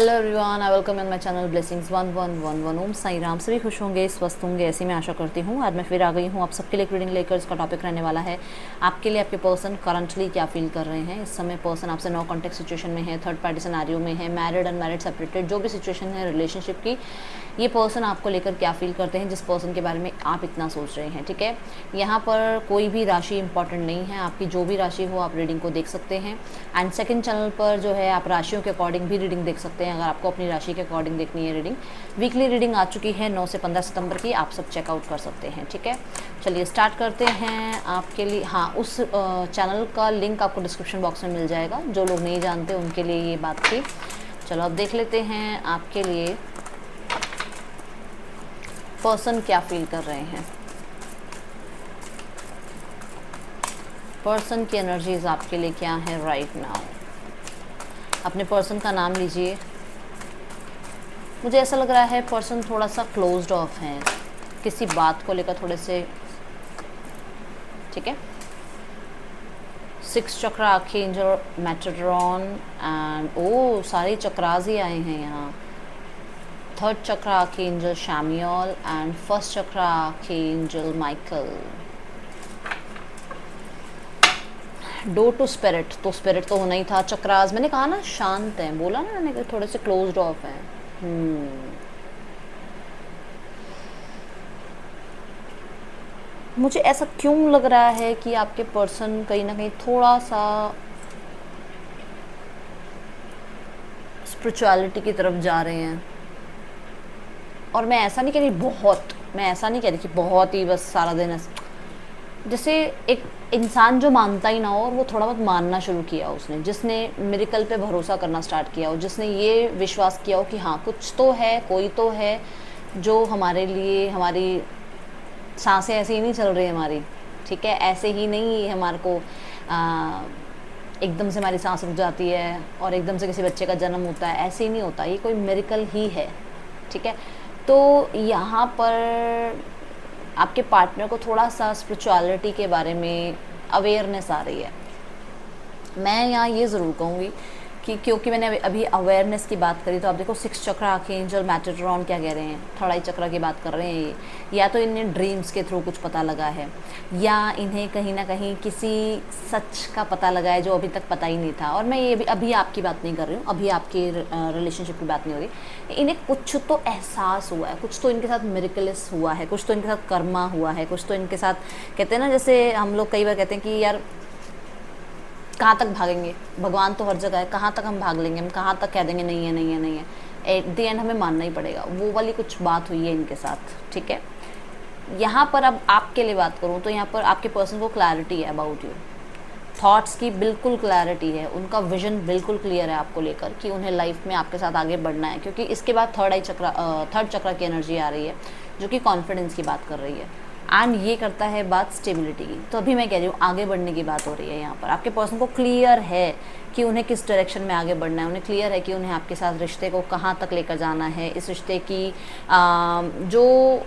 Hello everyone, I welcome in my channel blessings 1111। ओम साई राम। सभी खुश होंगे, स्वस्थ होंगे, ऐसी मैं आशा करती हूँ। आज मैं फिर आ गई हूँ आप सबके लिए एक रीडिंग लेकर। इसका टॉपिक रहने वाला है आपके लिए आपके पर्सन करंटली क्या फील कर रहे हैं। इस समय पर्सन आपसे नो कॉन्टेक्ट सिचुएशन में है, थर्ड पार्टी सिनेरियो में है, मैरिड अनमैरिड सेपरेटेड, जो भी सिचुएशन है रिलेशनशिप की, ये पर्सन आपको लेकर क्या फील करते हैं, जिस पर्सन के बारे में आप इतना सोच रहे हैं। ठीक है, यहाँ पर कोई भी राशि इंपॉर्टेंट नहीं है, आपकी जो भी राशि हो आप रीडिंग को देख सकते हैं। एंड सेकंड चैनल पर जो है आप राशियों के अकॉर्डिंग भी रीडिंग देख सकते हैं, अगर आपको अपनी राशि के अकॉर्डिंग देखनी है रीडिंग। वीकली रीडिंग आ चुकी है 9 से 15 सितंबर की, आप सब चेकआउट कर सकते हैं। ठीक है, चलिए स्टार्ट करते हैं आपके लिए। हाँ, उस चैनल का लिंक आपको डिस्क्रिप्शन बॉक्स में मिल जाएगा, जो लोग नहीं जानते उनके लिए ये बात थी। चलो अब देख लेते हैं आपके लिए पर्सन क्या फील कर रहे हैं। पर्सन की एनर्जीज आपके लिए क्या है राइट नाउ। अपने पर्सन का नाम लीजिए। मुझे ऐसा लग रहा है पर्सन थोड़ा सा क्लोज्ड ऑफ है, किसी बात को लेकर थोड़े से। ठीक है, 6 चक्र आर्कएंजल मेटाट्रॉन एंड ओ सारे चक्रास ही आए हैं यहाँ। Third chakra archangel Samuel and first chakra archangel Michael. Door to spirit, तो स्पिरिट तो होना ही था। चक्रास मैंने कहा ना शांत है, बोला ना मैंने थोड़े से क्लोज्ड ऑफ है। मुझे ऐसा क्यों लग रहा है कि आपके पर्सन कहीं ना कहीं थोड़ा सा स्पिरिचुअलिटी की तरफ जा रहे हैं। और मैं ऐसा नहीं कह रही कि बहुत ही बस सारा दिन जैसे एक इंसान जो मानता ही ना हो और वो थोड़ा बहुत मानना शुरू किया उसने, जिसने मिरेकल पे भरोसा करना स्टार्ट किया हो, जिसने ये विश्वास किया हो कि हाँ कुछ तो है, कोई तो है जो हमारे लिए, हमारी सांसें ऐसे ही नहीं चल रही हमारी। ठीक है, ऐसे ही नहीं हमारे को एकदम से हमारी सांस रुक जाती है और एकदम से किसी बच्चे का जन्म होता है, ऐसे ही नहीं होता, ये कोई मिरेकल ही है। ठीक है, तो यहाँ पर आपके पार्टनर को थोड़ा सा स्पिरिचुअलिटी के बारे में अवेयरनेस आ रही है। मैं यहाँ ये ज़रूर कहूँगी कि क्योंकि मैंने अभी अवेयरनेस की बात करी, तो आप देखो 6 चक्र आर्कएंजल मेटाट्रॉन क्या कह रहे हैं, थर्ड आई चक्र की बात कर रहे हैं। ये या तो इन्हें ड्रीम्स के थ्रू कुछ पता लगा है, या इन्हें कहीं ना कहीं किसी सच का पता लगा है जो अभी तक पता ही नहीं था। और मैं ये भी अभी आपकी बात नहीं कर रही हूँ, अभी आपकी रिलेशनशिप की बात नहीं हो रही। इन्हें कुछ तो एहसास हुआ है, कुछ तो इनके साथ मिरेकल्स हुआ है, कुछ तो इनके साथ कर्मा हुआ है, कुछ तो इनके साथ, कहते हैं ना, जैसे हम लोग कई बार कहते हैं कि यार कहाँ तक भागेंगे, भगवान तो हर जगह है, कहाँ तक हम भाग लेंगे, हम कहाँ तक कह देंगे नहीं है नहीं है नहीं है, एट द एंड हमें मानना ही पड़ेगा। वो वाली कुछ बात हुई है इनके साथ। ठीक है, यहाँ पर अब आपके लिए बात करूँ तो यहाँ पर आपके पर्सन को क्लैरिटी है अबाउट यू, थॉट्स की बिल्कुल क्लैरिटी है, उनका विजन बिल्कुल क्लियर है आपको लेकर कि उन्हें लाइफ में आपके साथ आगे बढ़ना है। क्योंकि इसके बाद थर्ड चक्र की एनर्जी आ रही है जो कि कॉन्फिडेंस की बात कर रही है, एंड ये करता है बात स्टेबिलिटी की। तो अभी मैं कह रही हूँ आगे बढ़ने की बात हो रही है। यहाँ पर आपके पर्सन को क्लियर है कि उन्हें किस डायरेक्शन में आगे बढ़ना है, उन्हें क्लियर है कि उन्हें आपके साथ रिश्ते को कहाँ तक लेकर जाना है। इस रिश्ते की जो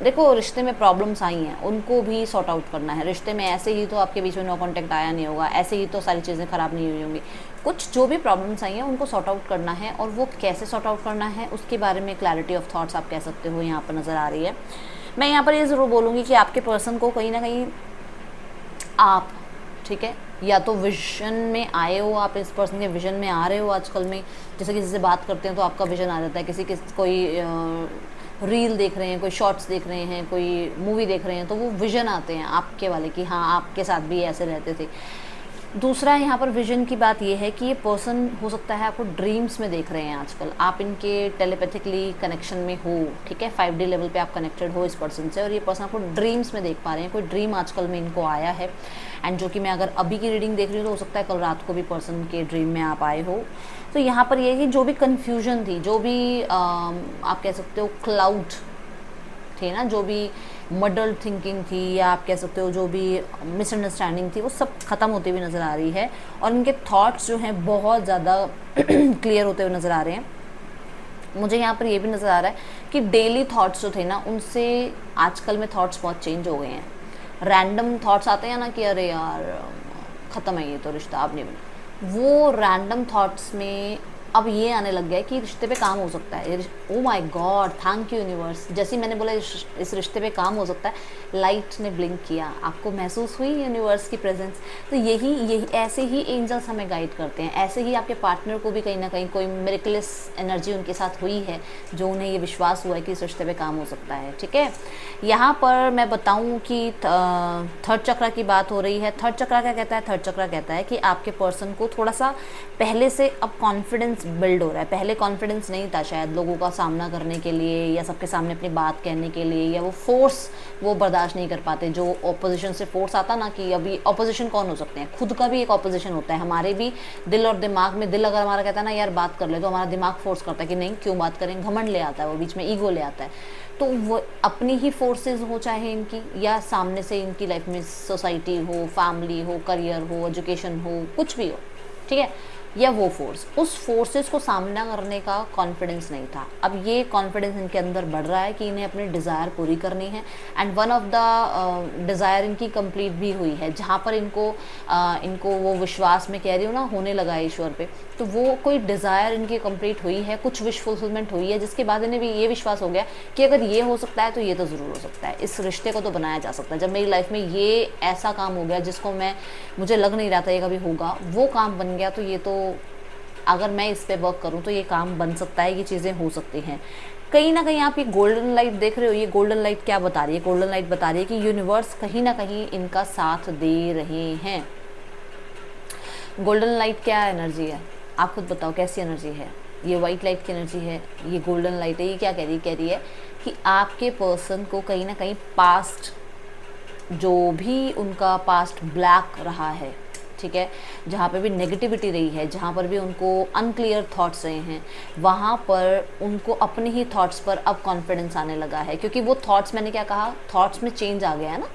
देखो रिश्ते में प्रॉब्लम्स आई हैं उनको भी सॉर्ट आउट करना है। रिश्ते में ऐसे ही तो आपके बीच में नो कॉन्टैक्ट आया नहीं होगा, ऐसे ही तो सारी चीज़ें ख़राब नहीं हुई होंगी। कुछ जो भी प्रॉब्लम्स आई हैं उनको सॉर्ट आउट करना है, और वो कैसे सॉर्ट आउट करना है उसके बारे में क्लैरिटी ऑफ थॉट्स आप कह सकते हो यहाँ पर नज़र आ रही है। मैं यहाँ पर ये ज़रूर बोलूँगी कि आपके पर्सन को कहीं ना कहीं आप, ठीक है, या तो विजन में आए हो, आप इस पर्सन के विजन में आ रहे हो आजकल में। जैसे किसी से बात करते हैं तो आपका विजन आ जाता है, कोई रील देख रहे हैं, कोई शॉर्ट्स देख रहे हैं, कोई मूवी देख रहे हैं, तो वो विजन आते हैं आपके वाले कि हाँ आपके साथ भी ऐसे रहते थे। दूसरा यहाँ पर विजन की बात ये है कि ये पर्सन हो सकता है आपको ड्रीम्स में देख रहे हैं आजकल, आप इनके टेलीपैथिकली कनेक्शन में हो। ठीक है, 5D लेवल पे आप कनेक्टेड हो इस पर्सन से, और ये पर्सन आपको ड्रीम्स में देख पा रहे हैं। कोई ड्रीम आजकल में इनको आया है, एंड जो कि मैं अगर अभी की रीडिंग देख रही हूँ तो हो सकता है कल रात को भी पर्सन के ड्रीम में आप आए हो। तो यहाँ पर ये कि जो भी कन्फ्यूजन थी, जो भी आप कह सकते हो क्लाउड थे ना, जो भी मडल थिंकिंग थी, या आप कह सकते हो जो भी मिसअंडरस्टैंडिंग थी, वो सब ख़त्म होती हुई नज़र आ रही है। और इनके थॉट्स जो हैं बहुत ज़्यादा क्लियर होते हुए नज़र आ रहे हैं। मुझे यहाँ पर ये भी नज़र आ रहा है कि डेली थॉट्स जो थे ना, उनसे आजकल में थॉट्स बहुत चेंज हो गए हैं। रैंडम थॉट्स आते हैं ना कि अरे यार ख़त्म है ये तो रिश्ता, अब नहीं बना। वो रैंडम थॉट्स में अब ये आने लग गया है कि रिश्ते पे काम हो सकता है। Oh my God, thank you universe. जैसे ही मैंने बोला इस रिश्ते पे काम हो सकता है, लाइट ने ब्लिंक किया, आपको महसूस हुई यूनिवर्स की प्रेजेंस। तो यही ऐसे ही एंजल्स हमें गाइड करते हैं, ऐसे ही आपके पार्टनर को भी कहीं ना कहीं कोई मिरेकलस एनर्जी उनके साथ हुई है, जो उन्हें ये विश्वास हुआ है कि इस रिश्ते पे काम हो सकता है। ठीक है, यहाँ पर मैं बताऊँ कि थर्ड चक्र की बात हो रही है। थर्ड चक्र क्या कहता है? थर्ड चक्र कहता है कि आपके पर्सन को थोड़ा सा पहले से अब कॉन्फिडेंस बिल्ड हो रहा है। पहले कॉन्फिडेंस नहीं था शायद लोगों का सामना करने के लिए, या सबके सामने अपनी बात कहने के लिए, या वो फोर्स वो बर्दाश्त नहीं कर पाते। जो ऑपोजिशन से फोर्स आता ना, कि अभी ऑपोजिशन कौन हो सकते हैं, खुद का भी एक ऑपोजिशन होता है, हमारे भी दिल और दिमाग में। दिल अगर हमारा कहता है ना यार बात कर ले, तो हमारा दिमाग फोर्स करता है कि नहीं क्यों बात करें, घमंड ले आता है, वो बीच में ईगो ले आता है। तो वो अपनी ही फोर्सेस हो चाहे इनकी, या सामने से इनकी लाइफ में सोसाइटी हो, फैमिली हो, करियर हो, एजुकेशन हो, कुछ भी हो, ठीक है, या वो फोर्स, उस फोर्सेस को सामना करने का कॉन्फिडेंस नहीं था। अब ये कॉन्फिडेंस इनके अंदर बढ़ रहा है कि इन्हें अपनी डिज़ायर पूरी करनी है, and one of the desire इनकी कंप्लीट भी हुई है, जहाँ पर इनको वो विश्वास में कह रही हूँ ना, होने लगा है ईश्वर पे। तो वो कोई डिज़ायर इनकी कंप्लीट हुई है, कुछ विश फुलफिलमेंट हुई है, जिसके बाद इन्हें भी ये विश्वास हो गया कि अगर ये हो सकता है तो ये तो ज़रूर हो सकता है, इस रिश्ते को तो बनाया जा सकता है। जब मेरी लाइफ में ये ऐसा काम हो गया जिसको मुझे लग नहीं रहा था ये कभी होगा, वो काम बन गया, तो ये तो अगर मैं इस पे वर्क करूँ तो ये काम बन सकता है, ये चीज़ें हो सकती हैं। कहीं ना कहीं आप ये गोल्डन लाइट देख रहे हो, ये गोल्डन लाइट क्या बता रही है? गोल्डन लाइट बता रही है कि यूनिवर्स कहीं ना कहीं इनका साथ दे रहे हैं। गोल्डन लाइट क्या एनर्जी है, आप खुद बताओ कैसी एनर्जी है? ये वाइट लाइट की एनर्जी है, ये गोल्डन लाइट है। ये क्या कह रही है? कह रही है कि आपके पर्सन को कहीं ना कहीं पास्ट, जो भी उनका पास्ट ब्लैक रहा है, ठीक है, जहाँ पे भी नेगेटिविटी रही है, जहाँ पर भी उनको अनक्लियर थॉट्स रहे हैं, वहाँ पर उनको अपने ही थॉट्स पर अब कॉन्फिडेंस आने लगा है। क्योंकि वो थॉट्स, मैंने क्या कहा, थॉट्स में चेंज आ गया है ना।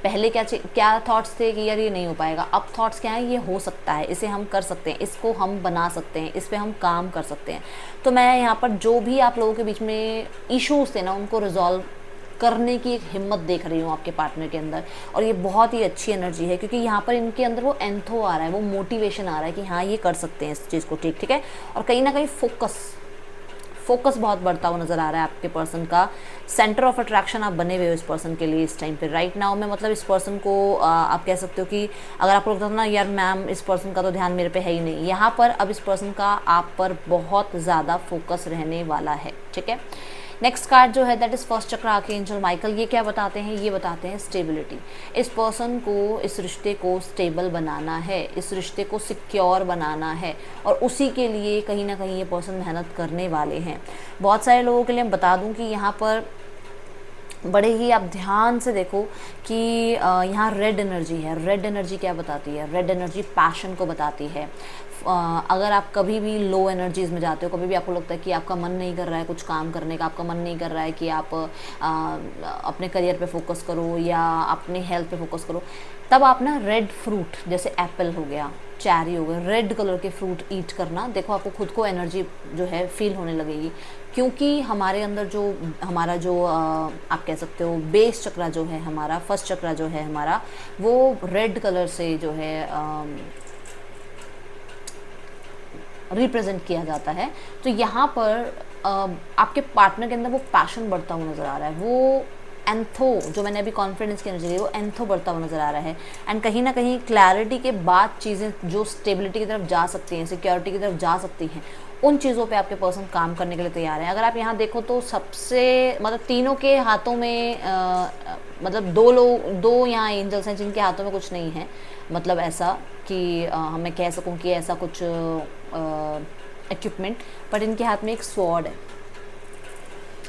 पहले क्या थॉट्स थे कि यार ये नहीं हो पाएगा, अब थॉट्स क्या है, ये हो सकता है, इसे हम कर सकते हैं, इसको हम बना सकते हैं, इस पर हम काम कर सकते हैं। तो मैं यहाँ पर जो भी आप लोगों के बीच में इश्यूज थे ना, उनको रिजॉल्व करने की एक हिम्मत देख रही हूँ आपके पार्टनर के अंदर, और ये बहुत ही अच्छी एनर्जी है। क्योंकि यहाँ पर इनके अंदर वो एंथो आ रहा है, वो मोटिवेशन आ रहा है कि हाँ ये कर सकते हैं इस चीज़ को, ठीक है। और कहीं ना कहीं फोकस बहुत बढ़ता हुआ नज़र आ रहा है आपके पर्सन का। सेंटर ऑफ अट्रैक्शन आप बने हुए हो इस पर्सन के लिए इस टाइम पे, राइट नाउ में। मतलब इस पर्सन को आप कह सकते हो कि अगर आपको लगता था ना यार मैम इस पर्सन का तो ध्यान मेरे पे है ही नहीं, यहाँ पर अब इस पर्सन का आप पर बहुत ज़्यादा फोकस रहने वाला है, ठीक है। नेक्स्ट कार्ड जो है that is first chakra archangel Michael. ये क्या बताते हैं? ये बताते हैं स्टेबिलिटी। इस पर्सन को इस रिश्ते को स्टेबल बनाना है, इस रिश्ते को सिक्योर बनाना है, और उसी के लिए कहीं ना कहीं ये पर्सन मेहनत करने वाले हैं। बहुत सारे लोगों के लिए मैं बता दूं कि यहाँ पर बड़े ही आप ध्यान से देखो कि यहाँ रेड एनर्जी है। रेड एनर्जी क्या बताती है? रेड एनर्जी पैशन को बताती है। अगर आप कभी भी लो एनर्जीज़ में जाते हो, कभी भी आपको लगता है कि आपका मन नहीं कर रहा है कुछ काम करने का, आपका मन नहीं कर रहा है कि आप अपने करियर पे फोकस करो या अपने हेल्थ पे फोकस करो, तब आप ना रेड फ्रूट, जैसे एप्पल हो गया, चेरी हो गया, रेड कलर के फ्रूट ईट करना, देखो आपको खुद को एनर्जी जो है फील होने लगेगी। क्योंकि हमारे अंदर हमारा जो आप कह सकते हो बेस चक्रा जो है हमारा, फर्स्ट चक्रा जो है हमारा, वो रेड कलर से जो है रिप्रेजेंट किया जाता है। तो यहाँ पर आपके पार्टनर के अंदर वो पैशन बढ़ता हुआ नज़र आ रहा है, वो एंथो, जो मैंने अभी कॉन्फिडेंस की एनर्जी दी, वो एंथो बढ़ता हुआ नज़र आ रहा है। एंड कहीं ना कहीं क्लैरिटी के बाद चीज़ें जो स्टेबिलिटी की तरफ जा सकती हैं, सिक्योरिटी की तरफ जा सकती हैं, उन चीज़ों पे आपके पर्सन काम करने के लिए तैयार हैं। अगर आप यहाँ देखो तो सबसे मतलब तीनों के हाथों में मतलब दो यहाँ एंजल्स हैं जिनके हाथों में कुछ नहीं है, मतलब ऐसा कि मैं कह सकूँ कि ऐसा कुछ इक्विपमेंट, बट इनके हाथ में एक स्वॉर्ड है,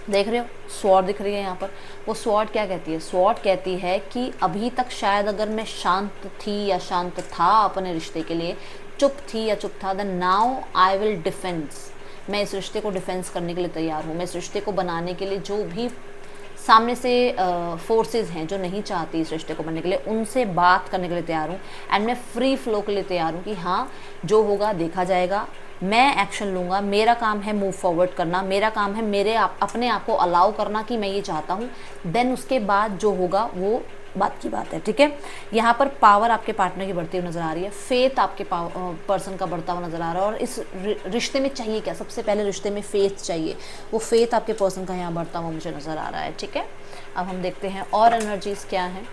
देख रहे हो स्वॉर्ड दिख रही है यहाँ पर। वो स्वॉर्ड क्या कहती है? स्वॉर्ड कहती है कि अभी तक शायद अगर मैं शांत थी या शांत था अपने रिश्ते के लिए, चुप थी या चुप था, then now I will defence, मैं इस रिश्ते को डिफेंस करने के लिए तैयार हूँ। मैं इस रिश्ते को बनाने के लिए जो भी सामने से फोर्सेस हैं जो नहीं चाहती इस रिश्ते को बनने के लिए, उनसे बात करने के लिए तैयार हूँ। एंड मैं फ्री फ्लो के लिए तैयार हूँ कि हाँ जो होगा देखा जाएगा, मैं एक्शन लूँगा, मेरा काम है मूव फॉरवर्ड करना, मेरा काम है अपने आप को अलाउ करना कि मैं ये चाहता हूँ, देन उसके बाद जो होगा वो बात की बात है, ठीक है। यहाँ पर पावर आपके पार्टनर की बढ़ती हुई नज़र आ रही है, फेथ आपके पर्सन का बढ़ता हुआ नज़र आ रहा है। और इस रिश्ते में चाहिए क्या, सबसे पहले रिश्ते में फेथ चाहिए, वो फेथ आपके पर्सन का यहाँ बढ़ता हुआ मुझे नज़र आ रहा है, ठीक है। अब हम देखते हैं और एनर्जीज क्या हैं।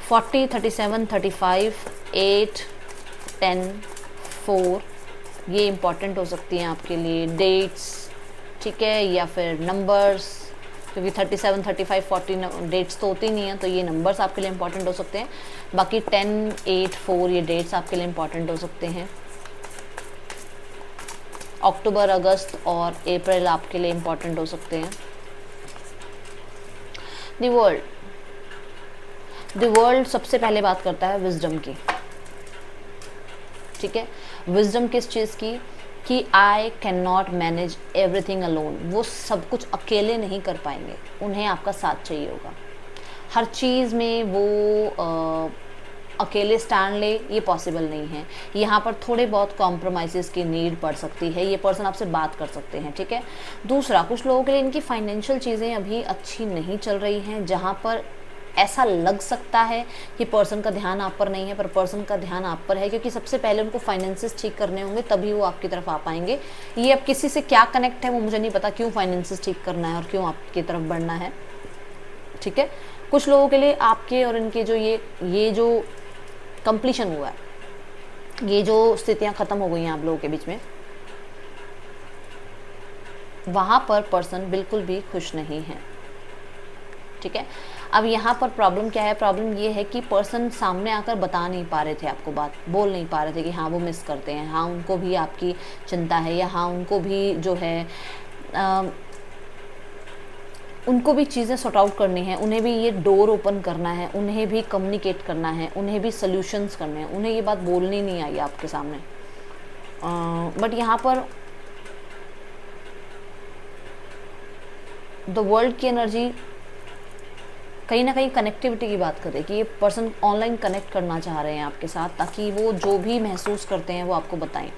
40, 37, 35, 8, 10, 4, ये इम्पॉर्टेंट हो सकती हैं आपके लिए डेट्स, ठीक है, या फिर नंबर्स, क्योंकि 37, 35, 40 डेट्स तो होती नहीं है, तो ये नंबर्स आपके लिए इम्पॉर्टेंट हो सकते हैं। बाकी 10, 8, 4 ये डेट्स आपके लिए इम्पॉर्टेंट हो सकते हैं। अक्टूबर, अगस्त और अप्रैल आपके लिए इम्पॉर्टेंट हो सकते हैं। द वर्ल्ड सबसे पहले बात करता है विजडम की, ठीक है। विजडम किस चीज़ की, कि I can not manage everything alone, वो सब कुछ अकेले नहीं कर पाएंगे, उन्हें आपका साथ चाहिए होगा हर चीज़ में। वो अकेले स्टैंड ले, ये पॉसिबल नहीं है। यहाँ पर थोड़े बहुत कॉम्प्रोमाइज़ की नीड पड़ सकती है, ये पर्सन आपसे बात कर सकते हैं, ठीक है। दूसरा, कुछ लोगों के लिए इनकी फाइनेंशियल चीज़ें अभी अच्छी नहीं चल रही हैं, जहाँ पर ऐसा लग सकता है कि पर्सन का ध्यान आप पर नहीं है, पर पर्सन का ध्यान आप पर है, क्योंकि सबसे पहले उनको फाइनेंसेस ठीक करने होंगे, तभी वो आपकी तरफ आ पाएंगे। ये अब किसी से क्या कनेक्ट है वो मुझे नहीं पता, क्यों फाइनेंसेस ठीक करना है और क्यों आपकी तरफ बढ़ना है, ठीक है। कुछ लोगों के लिए आपके और इनके जो ये जो कंप्लीशन हुआ है, ये जो स्थितियाँ ख़त्म हो गई हैं आप लोगों के बीच में, वहाँ पर पर्सन बिल्कुल भी खुश नहीं है, ठीक है। अब यहाँ पर प्रॉब्लम क्या है, प्रॉब्लम ये है कि पर्सन सामने आकर बता नहीं पा रहे थे आपको, बात बोल नहीं पा रहे थे कि हाँ वो मिस करते हैं, हाँ उनको भी आपकी चिंता है, या हाँ उनको भी जो है उनको भी चीज़ें सॉर्ट आउट करनी है, उन्हें भी ये डोर ओपन करना है, उन्हें भी कम्युनिकेट करना है, उन्हें भी सल्यूशंस करने हैं, उन्हें ये बात बोलनी नहीं आई आपके सामने। बट यहाँ पर द वर्ल्ड की एनर्जी कहीं ना कहीं कनेक्टिविटी की बात करें कि ये पर्सन ऑनलाइन कनेक्ट करना चाह रहे हैं आपके साथ, ताकि वो जो भी महसूस करते हैं वो आपको बताएं।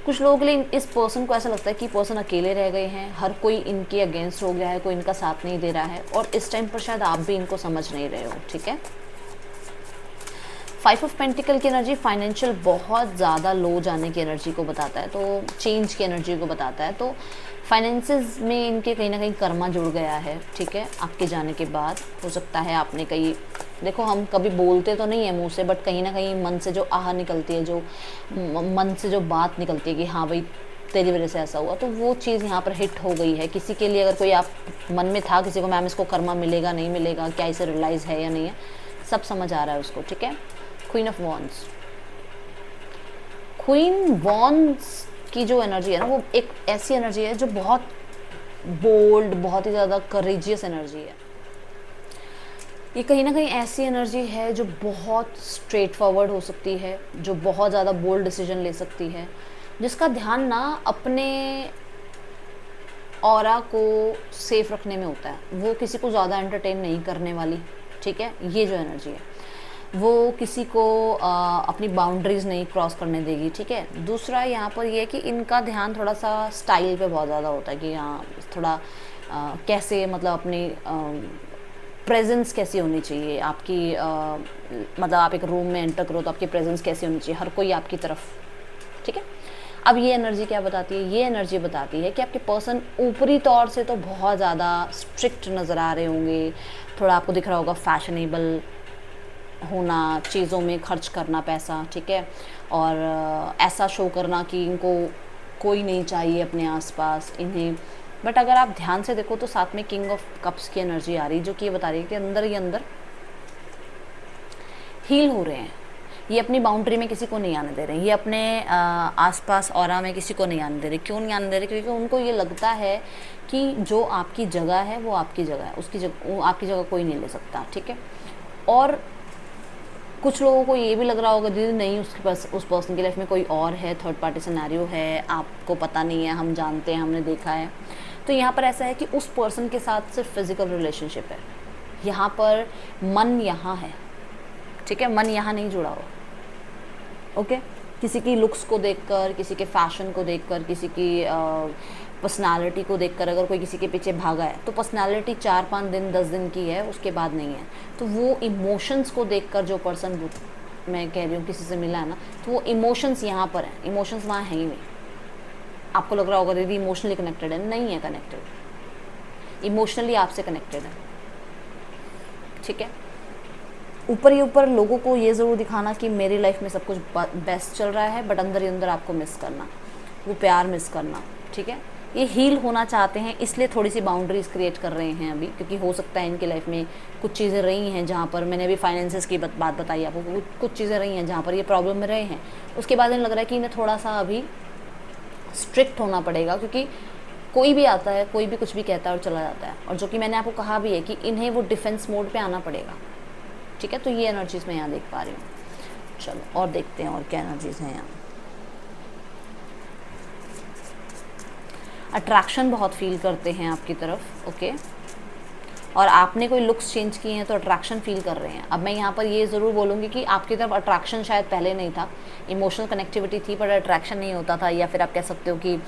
कुछ लोगों के लिए इस पर्सन को ऐसा लगता है कि पर्सन अकेले रह गए हैं, हर कोई इनके अगेंस्ट हो गया है, कोई इनका साथ नहीं दे रहा है, और इस टाइम पर शायद आप भी इनको समझ नहीं रहे हो, ठीक है। 5 ऑफ पेंटिकल की एनर्जी फाइनेंशियल बहुत ज़्यादा लो जाने की एनर्जी को बताता है, तो चेंज की एनर्जी को बताता है। तो फाइनेंसेस में इनके कहीं ना कहीं कर्मा जुड़ गया है, ठीक है। आपके जाने के बाद हो सकता है आपने कहीं, देखो हम कभी बोलते तो नहीं है मुंह से, बट कहीं ना कहीं मन से जो आह निकलती है, जो मन से जो बात निकलती है कि हाँ भाई तेरी वजह से ऐसा हुआ, तो वो चीज़ यहाँ पर हिट हो गई है किसी के लिए। अगर कोई आप मन में था किसी को, मैम इसको कर्मा मिलेगा नहीं मिलेगा, क्या इसे रियलाइज़ है या नहीं है, सब समझ आ रहा है उसको, ठीक है। Queen of wands, queen wands की जो एनर्जी है ना, वो एक ऐसी एनर्जी है जो बहुत बोल्ड, बहुत ही ज़्यादा करेजियस एनर्जी है। ये कहीं ना कहीं ऐसी एनर्जी है जो बहुत स्ट्रेट फॉरवर्ड हो सकती है, जो बहुत ज़्यादा बोल्ड डिसीजन ले सकती है, जिसका ध्यान ना अपने ऑरा को सेफ रखने में होता है, वो किसी को ज़्यादा एंटरटेन नहीं करने वाली, ठीक है। ये जो एनर्जी है वो किसी को अपनी बाउंड्रीज़ नहीं क्रॉस करने देगी, ठीक है। दूसरा यहाँ पर ये है कि इनका ध्यान थोड़ा सा स्टाइल पे बहुत ज़्यादा होता है कि हाँ थोड़ा कैसे, मतलब अपनी प्रेजेंस कैसी होनी चाहिए आपकी, मतलब आप एक रूम में एंटर करो तो आपकी प्रेजेंस कैसी होनी चाहिए, हर कोई आपकी तरफ, ठीक है। अब ये एनर्जी क्या बताती है, ये एनर्जी बताती है कि आपके पर्सन ऊपरी तौर से तो बहुत ज़्यादा स्ट्रिक्ट नज़र आ रहे होंगे, थोड़ा आपको दिख रहा होगा फैशनेबल होना, चीज़ों में खर्च करना पैसा, ठीक है, और ऐसा शो करना कि इनको कोई नहीं चाहिए अपने आसपास इन्हें। बट अगर आप ध्यान से देखो तो साथ में किंग ऑफ कप्स की एनर्जी आ रही है, जो कि ये बता रही है कि अंदर ही अंदर हील हो रहे हैं, ये अपनी बाउंड्री में किसी को नहीं आने दे रहे, ये अपने आसपास ऑरा में किसी को नहीं आने दे रहे। क्यों नहीं आने दे रहे? क्योंकि उनको ये लगता है कि जो आपकी जगह है वो आपकी जगह है, उसकी जगह आपकी जगह कोई नहीं ले सकता, ठीक है। और कुछ लोगों को ये भी लग रहा होगा दीदी नहीं, उसके पास उस पर्सन की लाइफ में कोई और है, थर्ड पार्टी सिनेरियो है, आपको पता नहीं है, हम जानते हैं, हमने देखा है। तो यहाँ पर ऐसा है कि उस पर्सन के साथ सिर्फ फिजिकल रिलेशनशिप है, यहाँ पर मन यहाँ है, ठीक है, मन यहाँ नहीं जुड़ा हो, ओके। किसी की लुक्स को देखकर, किसी के फैशन को देखकर, किसी की पर्सनालिटी को देखकर अगर कोई किसी के पीछे भागा है तो पर्सनालिटी 4-5 दिन 10 दिन की है, उसके बाद नहीं है। तो वो इमोशंस को देखकर जो पर्सन, मैं कह रही हूँ किसी से मिला है ना, तो वो इमोशंस यहाँ पर है, इमोशंस वहाँ है ही नहीं। आपको लग रहा होगा दीदी इमोशनली कनेक्टेड है, नहीं है कनेक्टेड, इमोशनली आपसे कनेक्टेड है, ठीक है। ऊपर ही ऊपर लोगों को ये ज़रूर दिखाना कि मेरी लाइफ में सब कुछ बेस्ट चल रहा है, बट अंदर ही अंदर आपको मिस करना, वो प्यार मिस करना, ठीक है। ये हील होना चाहते हैं, इसलिए थोड़ी सी बाउंड्रीज़ क्रिएट कर रहे हैं अभी, क्योंकि हो सकता है इनकी लाइफ में कुछ चीज़ें रही हैं जहाँ पर, मैंने अभी फाइनेंसेस की बात बताई आपको, कुछ चीज़ें रही हैं जहाँ पर ये प्रॉब्लम में रहे हैं। उसके बाद इन्हें लग रहा है कि इन्हें थोड़ा सा अभी स्ट्रिक्ट होना पड़ेगा, क्योंकि कोई भी आता है, कोई भी कुछ भी कहता है और चला जाता है, और जो कि मैंने आपको कहा भी है कि इन्हें वो डिफेंस मोड पे आना पड़ेगा, ठीक है। तो ये एनर्जीज़ मैं यहाँ देख पा रही हूँ। चलो और देखते हैं और क्या एनर्जीज़ हैं यहाँ। अट्रैक्शन बहुत फील करते हैं आपकी तरफ, ओके, और आपने कोई लुक्स चेंज किए हैं तो अट्रैक्शन फील कर रहे हैं। अब मैं यहाँ पर ये ज़रूर बोलूँगी कि आपकी तरफ अट्रैक्शन शायद पहले नहीं था, इमोशनल कनेक्टिविटी थी पर अट्रैक्शन नहीं होता था, या फिर आप कह सकते हो कि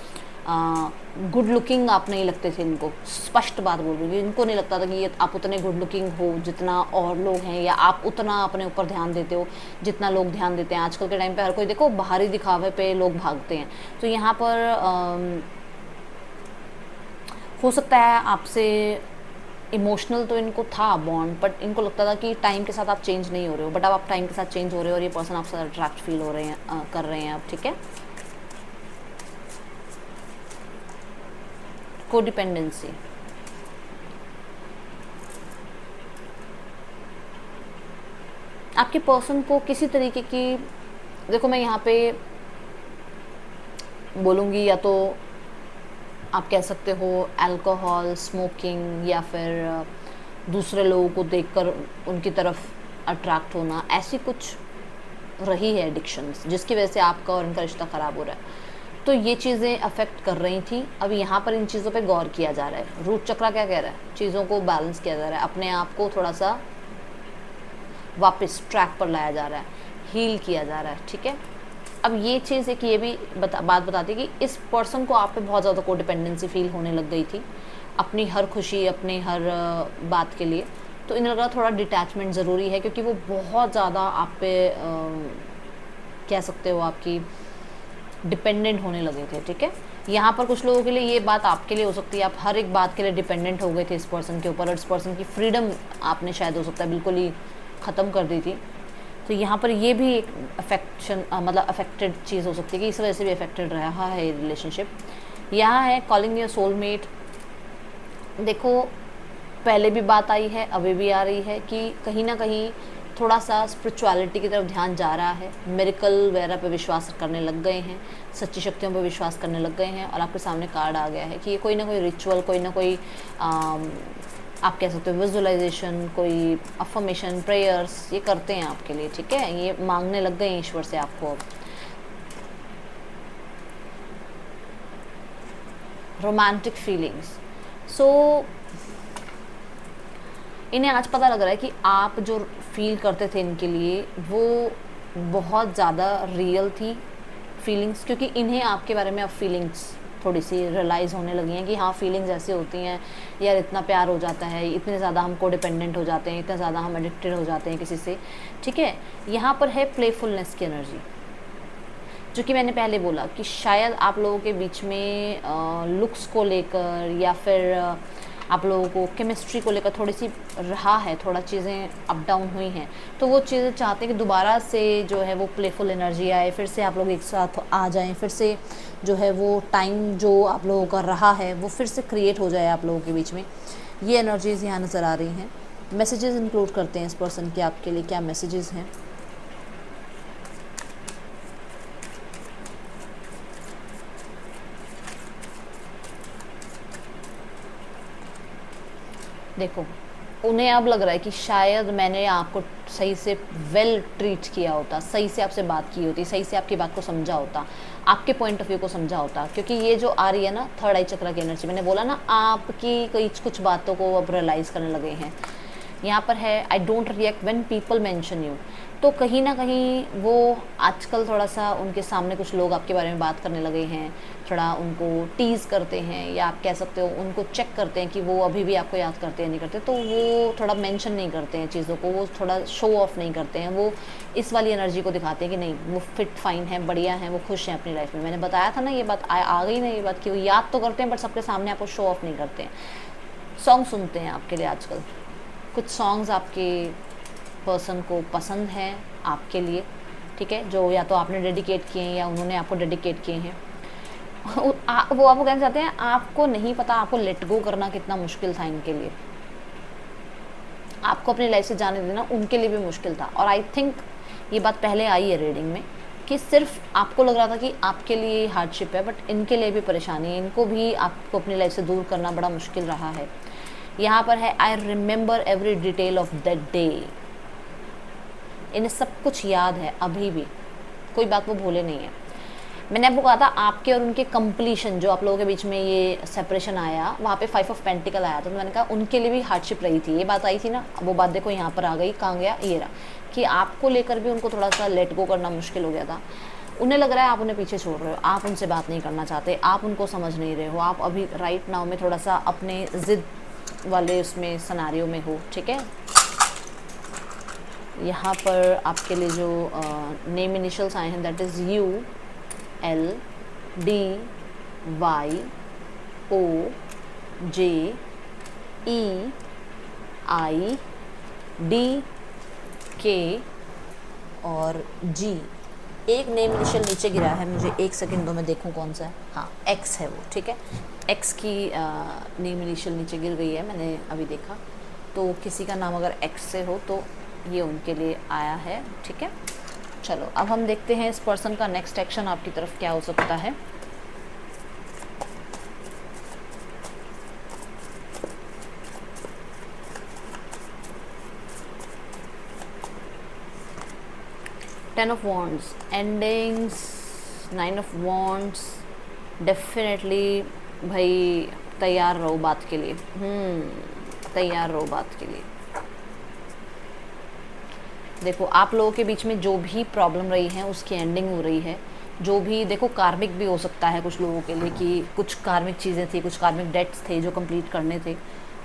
गुड लुकिंग आप नहीं लगते थे इनको। स्पष्ट बात बोल रही हूँ, इनको नहीं लगता था कि ये आप उतने गुड लुकिंग हो जितना और लोग हैं, या आप उतना अपने ऊपर ध्यान देते हो जितना लोग ध्यान देते हैं। आजकल के टाइम पे हर कोई देखो बाहरी दिखावे पे लोग भागते हैं, तो यहाँ पर हो सकता है आपसे इमोशनल तो इनको था बॉन्ड, बट इनको लगता था कि टाइम के साथ आप चेंज नहीं हो रहे हो, बट अब आप टाइम के साथ चेंज हो रहे हो और ये पर्सन आपसे अट्रैक्ट फील हो रहे हैं, कर रहे हैं अब, ठीक है। कोडिपेंडेंसी, आपके पर्सन को किसी तरीके की, देखो मैं यहाँ पे बोलूँगी, या तो आप कह सकते हो अल्कोहल, स्मोकिंग, या फिर दूसरे लोगों को देखकर उनकी तरफ अट्रैक्ट होना, ऐसी कुछ रही है एडिक्शंस जिसकी वजह से आपका और उनका रिश्ता ख़राब हो रहा है। तो ये चीज़ें अफेक्ट कर रही थी। अब यहाँ पर इन चीज़ों पे गौर किया जा रहा है। रूट चक्रा क्या कह रहा है, चीज़ों को बैलेंस किया जा रहा है, अपने आप को थोड़ा सा वापस ट्रैक पर लाया जा रहा है, हील किया जा रहा है, ठीक है। अब ये चीज़ है कि ये भी बात बताती है कि इस पर्सन को आप पे बहुत ज़्यादा कोडिपेंडेंसी फील होने लग गई थी अपनी हर खुशी, अपनी हर बात के लिए। तो इन्हें लगा थोड़ा डिटैचमेंट ज़रूरी है, क्योंकि वो बहुत ज़्यादा आप पे कह सकते हो आपकी डिपेंडेंट होने लगे थे, ठीक है। यहाँ पर कुछ लोगों के लिए ये बात आपके लिए हो सकती है, आप हर एक बात के लिए डिपेंडेंट हो गए थे इस पर्सन के ऊपर, और इस पर्सन की फ्रीडम आपने शायद हो सकता है बिल्कुल ही ख़त्म कर दी थी। तो यहाँ पर ये भी एक अफेक्शन मतलब अफेक्टेड चीज़ हो सकती है कि इस वजह से भी अफेक्टेड रहा है ये रिलेशनशिप। यहाँ है कॉलिंग योर सोलमेट। देखो पहले भी बात आई है, अभी भी आ रही है कि कहीं ना कहीं थोड़ा सा स्पिरिचुअलिटी की तरफ ध्यान जा रहा है, मिरेकल वगैरह पे विश्वास करने लग गए हैं, सच्ची शक्तियों पे विश्वास करने लग गए हैं, और आपके सामने कार्ड आ गया है कि ये कोई ना कोई रिचुअल, कोई ना कोई आप कह सकते हो विजुअलाइजेशन, कोई अफर्मेशन, प्रेयर्स ये करते हैं आपके लिए, ठीक है। ये मांगने लग गए हैं ईश्वर से आपको। अब रोमांटिक फीलिंग्स, सो इन्हें आज पता लग रहा है कि आप जो फील करते थे इनके लिए वो बहुत ज़्यादा रियल थी फीलिंग्स, क्योंकि इन्हें आपके बारे में अब फीलिंग्स थोड़ी सी रियलाइज़ होने लगी हैं कि हाँ फीलिंग्स ऐसी होती हैं यार, इतना प्यार हो जाता है, इतने ज़्यादा हम को डिपेंडेंट हो जाते हैं, इतना ज़्यादा हम एडिक्टेड हो जाते हैं किसी से, ठीक है। यहाँ पर है प्लेफुलनेस की एनर्जी, जो कि मैंने पहले बोला कि शायद आप लोगों के बीच में लुक्स को लेकर या फिर आप लोगों को केमिस्ट्री को लेकर थोड़ी सी रहा है, थोड़ा चीज़ें अप डाउन हुई हैं, तो वो चीज़ें चाहते हैं कि दोबारा से जो है वो प्लेफुल एनर्जी आए, फिर से आप लोग एक साथ आ जाएं, फिर से जो है वो टाइम जो आप लोगों का रहा है वो फिर से क्रिएट हो जाए आप लोगों के बीच में। ये एनर्जीज़ यहाँ नज़र आ रही हैं। मैसेजेस इंक्लूड करते हैं इस पर्सन के आपके लिए, क्या मैसेजेस हैं। देखो उन्हें अब लग रहा है कि शायद मैंने आपको सही से वेल ट्रीट किया होता, सही से आपसे बात की होती, सही से आपकी बात को समझा होता, आपके पॉइंट ऑफ व्यू को समझा होता, क्योंकि ये जो आ रही है ना थर्ड आई चक्र की एनर्जी, मैंने बोला ना आपकी कई कुछ बातों को अब रियलाइज़ करने लगे हैं। यहाँ पर है I don't react when people mention you, तो कहीं ना कहीं वो आजकल थोड़ा सा उनके सामने कुछ लोग आपके बारे में बात करने लगे हैं, थोड़ा उनको टीज़ करते हैं, या आप कह सकते हो उनको चेक करते हैं कि वो अभी भी आपको याद करते हैं नहीं करते, तो वो थोड़ा मेंशन नहीं करते हैं चीज़ों को, वो थोड़ा शो ऑफ नहीं करते हैं, वो इस वाली एनर्जी को दिखाते हैं कि नहीं वो फिट फाइन है, बढ़िया है, वो खुश हैं अपनी लाइफ में। मैंने बताया था ना, ये बात आ गई ना, ये बात कि वो याद तो करते हैं बट सबके सामने आपको शो ऑफ नहीं करते हैं। सॉन्ग सुनते हैं आपके लिए आजकल, कुछ सॉन्ग्स आपके पर्सन को पसंद है आपके लिए, ठीक है, जो या तो आपने डेडिकेट किए हैं या उन्होंने आपको डेडिकेट किए हैं। वो आपको कहना चाहते हैं आपको नहीं पता आपको लेट गो करना कितना मुश्किल था इनके लिए, आपको अपनी लाइफ से जाने देना उनके लिए भी मुश्किल था। और आई थिंक ये बात पहले आई है रीडिंग में कि सिर्फ आपको लग रहा था कि आपके लिए हार्डशिप है, बट इनके लिए भी परेशानी है, इनको भी आपको अपनी लाइफ से दूर करना बड़ा मुश्किल रहा है। यहाँ पर है I remember every detail of that day, इन्हें सब कुछ याद है अभी भी, कोई बात वो भूले नहीं है। मैंने आपको कहा था आपके और उनके कंप्लीशन, जो आप लोगों के बीच में ये सेपरेशन आया, वहाँ पे 5 ऑफ पेंटिकल आया, तो मैंने कहा उनके लिए भी हार्डशिप रही थी, ये बात आई थी ना। वो बात देखो यहाँ पर आ गई, कहाँ गया, ये रहा, कि आपको लेकर भी उनको थोड़ा सा लेट गो करना मुश्किल हो गया था। उन्हें लग रहा है आप उन्हें पीछे छोड़ रहे हो, आप उनसे बात नहीं करना चाहते, आप उनको समझ नहीं रहे हो, आप अभी राइट नाउ में थोड़ा सा अपने ज़िद वाले उसमें सिनेरियो में हो, ठीक है। यहाँ पर आपके लिए जो नेम इनिशियल्स आए हैं, that is U, L, D, Y, O, J, E, I, D, K और जी। एक नेम इनिशियल नीचे गिरा है, मुझे 1 सेकंड दो, मैं देखूं कौन सा है। हाँ, एक्स है वो, ठीक है, एक्स की नेम इनिशियल नीचे गिर गई है, मैंने अभी देखा। तो किसी का नाम अगर एक्स से हो तो ये उनके लिए आया है, ठीक है। चलो अब हम देखते हैं इस पर्सन का नेक्स्ट एक्शन आपकी तरफ क्या हो सकता है। Ten of wands, endings, 9 of wands, definitely भाई तैयार रहो बात के लिए, तैयार रहो बात के लिए। देखो आप लोगों के बीच में जो भी प्रॉब्लम रही है उसकी एंडिंग हो रही है। जो भी देखो कार्मिक भी हो सकता है कुछ लोगों के लिए, कि कुछ कार्मिक चीज़ें थी, कुछ कार्मिक डेट्स थे जो कंप्लीट करने थे,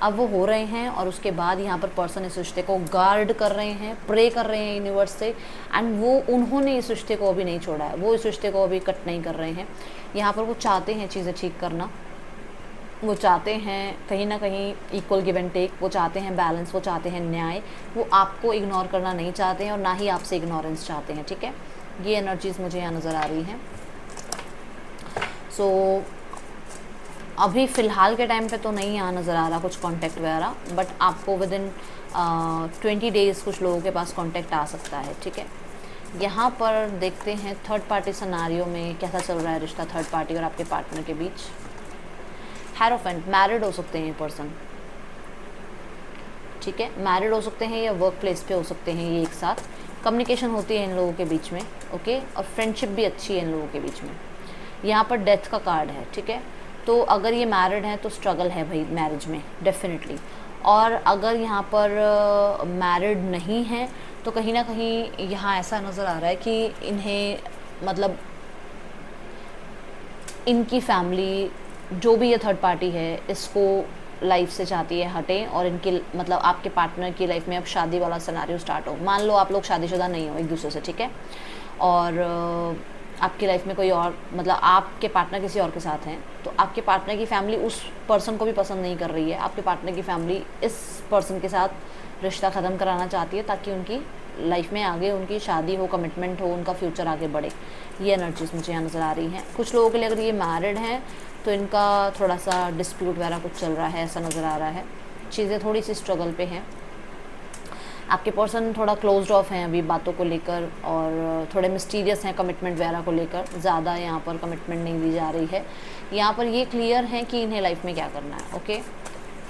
अब वो हो रहे हैं। और उसके बाद यहाँ पर पर्सन इस रिश्ते को गार्ड कर रहे हैं, प्रे कर रहे हैं यूनिवर्स से, एंड वो उन्होंने इस रिश्ते को अभी नहीं छोड़ा है, वो इस रिश्ते को अभी कट नहीं कर रहे हैं। यहाँ पर वो चाहते हैं चीज़ें ठीक करना, वो चाहते हैं कहीं ना कहीं इक्वल गिव एंड टेक, वो चाहते हैं बैलेंस, वो चाहते हैं न्याय, वो आपको इग्नोर करना नहीं चाहते हैं और ना ही आपसे इग्नोरेंस चाहते हैं, ठीक है। ये एनर्जीज मुझे यहाँ नज़र आ रही हैं। सो अभी फ़िलहाल के टाइम पे तो नहीं यहाँ नज़र आ रहा कुछ कांटेक्ट वगैरह, बट आपको विद इन 20 डेज़ कुछ लोगों के पास कांटेक्ट आ सकता है, ठीक है। यहाँ पर देखते हैं थर्ड पार्टी सिनेरियो में कैसा चल रहा है रिश्ता थर्ड पार्टी और आपके पार्टनर के बीच। हेरोफेंट, मैरिड हो सकते हैं ये पर्सन, ठीक है, मैरिड हो सकते हैं या वर्क प्लेस पे हो सकते हैं, ये एक साथ कम्युनिकेशन होती है इन लोगों के बीच में, ओके। और फ्रेंडशिप भी अच्छी है इन लोगों के बीच में। यहाँ पर डेथ का कार्ड है, ठीक है। तो अगर ये मैरिड हैं तो स्ट्रगल है भाई मैरिज में डेफिनेटली, और अगर यहाँ पर मैरिड नहीं है तो कहीं ना कहीं यहाँ ऐसा नज़र आ रहा है कि इन्हें मतलब इनकी फैमिली जो भी ये थर्ड पार्टी है इसको लाइफ से चाहती है हटें, और इनकी मतलब आपके पार्टनर की लाइफ में अब शादी वाला सिनेरियो स्टार्ट हो। मान लो आप लोग शादीशुदा नहीं हो एक दूसरे से, ठीक है, और आपकी लाइफ में कोई और मतलब आपके पार्टनर किसी और के साथ हैं, तो आपके पार्टनर की फैमिली उस पर्सन को भी पसंद नहीं कर रही है, आपके पार्टनर की फैमिली इस पर्सन के साथ रिश्ता ख़त्म कराना चाहती है ताकि उनकी लाइफ में आगे उनकी शादी हो, कमिटमेंट हो, उनका फ्यूचर आगे बढ़े। ये एनर्जीज मुझे यहाँ नज़र आ रही हैं। कुछ लोगों के लिए अगर ये मैरिड हैं तो इनका थोड़ा सा डिस्प्यूट वगैरह कुछ चल रहा है, ऐसा नज़र आ रहा है, चीज़ें थोड़ी सी स्ट्रगल पे हैं। आपके पर्सन थोड़ा क्लोज्ड ऑफ हैं अभी बातों को लेकर, और थोड़े मिस्टीरियस हैं कमिटमेंट वगैरह को लेकर, ज़्यादा यहाँ पर कमिटमेंट नहीं दी जा रही है। यहाँ पर ये क्लियर है कि इन्हें लाइफ में क्या करना है, ओके।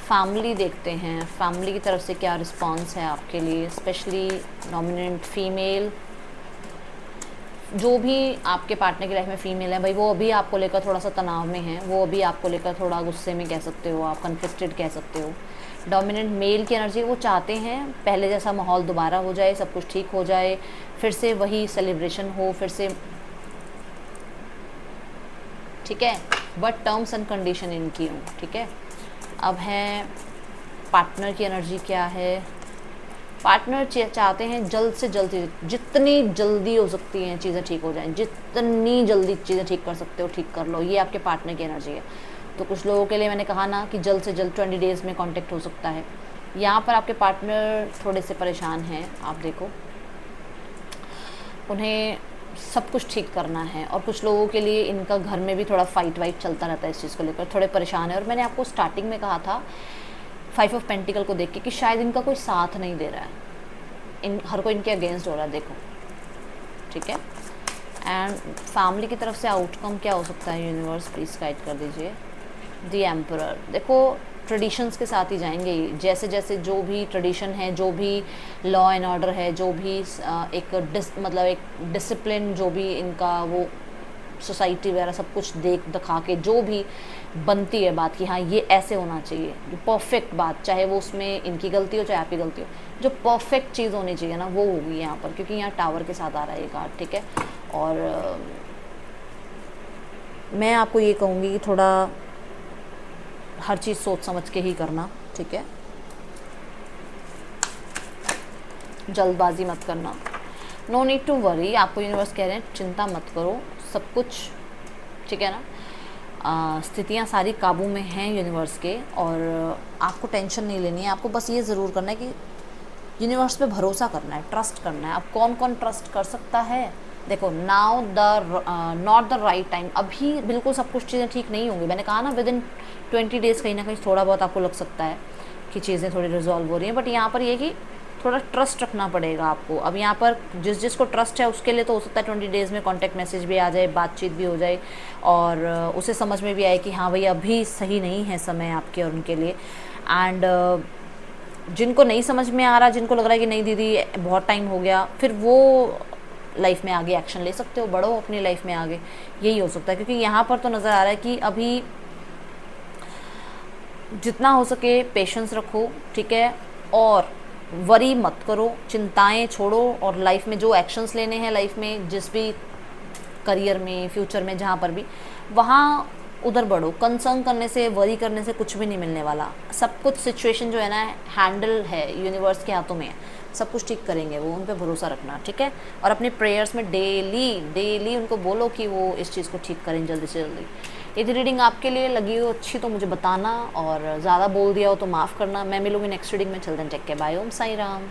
फैमिली देखते हैं, फैमिली की तरफ से क्या रिस्पॉन्स है आपके लिए, स्पेशली डोमिनेंट फीमेल, जो भी आपके पार्टनर की लाइफ में फीमेल है भाई, वो अभी आपको लेकर थोड़ा सा तनाव में है, वो अभी आपको लेकर थोड़ा गुस्से में कह सकते हो आप, कन्फ्लिक्टेड कह सकते हो। डोमिनेंट मेल की एनर्जी, वो चाहते हैं पहले जैसा माहौल दोबारा हो जाए, सब कुछ ठीक हो जाए, फिर से वही सेलिब्रेशन हो, फिर से, ठीक है। बट टर्म्स एंड कंडीशन इनकी हूँ, ठीक है। अब है पार्टनर की एनर्जी क्या है। पार्टनर चाहते हैं जल्द से जल्द, जितनी जल्दी हो सकती हैं चीज़ें ठीक हो जाएं, जितनी जल्दी चीज़ें ठीक कर सकते हो ठीक कर लो, ये आपके पार्टनर की एनर्जी है। तो कुछ लोगों के लिए मैंने कहा ना कि जल्द से जल्द 20 डेज़ में कांटेक्ट हो सकता है। यहाँ पर आपके पार्टनर थोड़े से परेशान हैं, आप देखो, उन्हें सब कुछ ठीक करना है, और कुछ लोगों के लिए इनका घर में भी थोड़ा फाइट वाइट चलता रहता है इस चीज़ को लेकर, थोड़े परेशान है। और मैंने आपको स्टार्टिंग में कहा था 5 ऑफ पेंटिकल को देख के कि शायद इनका कोई साथ नहीं दे रहा है, इन हर कोई इनके अगेंस्ट हो रहा है, देखो, ठीक है। एंड फैमिली की तरफ से आउटकम क्या हो सकता है, यूनिवर्स प्लीज़ गाइड कर दीजिए। द एम्परर, देखो ट्रेडिशंस के साथ ही जाएंगे, जैसे जैसे जो भी ट्रेडिशन है, जो भी लॉ एंड ऑर्डर है, जो भी मतलब एक डिसिप्लिन, जो भी इनका वो सोसाइटी वगैरह सब कुछ देख दिखा के जो भी बनती है बात कि हाँ ये ऐसे होना चाहिए, जो परफेक्ट बात, चाहे वो उसमें इनकी गलती हो चाहे आपकी गलती हो, जो परफेक्ट चीज़ होनी चाहिए ना वो होगी यहाँ पर, क्योंकि यहाँ टावर के साथ आ रहा है ये कार्ड, ठीक है। और मैं आपको ये कहूँगी कि थोड़ा हर चीज़ सोच समझ के ही करना, ठीक है, जल्दबाजी मत करना। नो नीड टू वरी, आपको यूनिवर्स कह रहे हैं चिंता मत करो, सब कुछ ठीक है ना, स्थितियाँ सारी काबू में हैं यूनिवर्स के, और आपको टेंशन नहीं लेनी है। आपको बस ये ज़रूर करना है कि यूनिवर्स पे भरोसा करना है, ट्रस्ट करना है। अब कौन कौन ट्रस्ट कर सकता है, देखो, now not the right time, अभी बिल्कुल सब कुछ चीज़ें ठीक नहीं होंगी। मैंने कहा ना विद इन 20 डेज़ कहीं ना कहीं थोड़ा बहुत आपको लग सकता है कि चीज़ें थोड़ी रिजॉल्व हो रही हैं, बट यहाँ पर ये कि थोड़ा ट्रस्ट रखना पड़ेगा आपको। अब यहाँ पर जिसको ट्रस्ट है उसके लिए तो हो सकता है 20 डेज़ में कॉन्टेक्ट मैसेज भी आ जाए, बातचीत भी हो जाए, और उसे समझ में भी आए कि हाँ भैया अभी सही नहीं है समय आपके और उनके लिए। एंड जिनको नहीं समझ में आ रहा, जिनको लग रहा है कि नहीं दीदी बहुत टाइम हो गया, फिर वो लाइफ में आगे एक्शन ले सकते हो, बढ़ो अपनी लाइफ में आगे, यही हो सकता है। क्योंकि यहाँ पर तो नज़र आ रहा है कि अभी जितना हो सके पेशेंस रखो, ठीक है, और वरी मत करो, चिंताएं छोड़ो, और लाइफ में जो एक्शंस लेने हैं, लाइफ में जिस भी करियर में, फ्यूचर में, जहाँ पर भी, वहाँ उधर बढ़ो। कंसर्न करने से, वरी करने से कुछ भी नहीं मिलने वाला। सब कुछ सिचुएशन जो है ना हैंडल है, यूनिवर्स के हाथों में है, सब कुछ ठीक करेंगे वो, उन पर भरोसा रखना, ठीक है। और अपने प्रेयर्स में डेली उनको बोलो कि वो इस चीज़ को ठीक करें जल्दी से जल्दी। यदि रीडिंग आपके लिए लगी हो अच्छी तो मुझे बताना, और ज़्यादा बोल दिया हो तो माफ़ करना। मैं मिलूँगी नेक्स्ट रीडिंग में, चलते हैं, टेक केयर, बाय, ओम साई राम।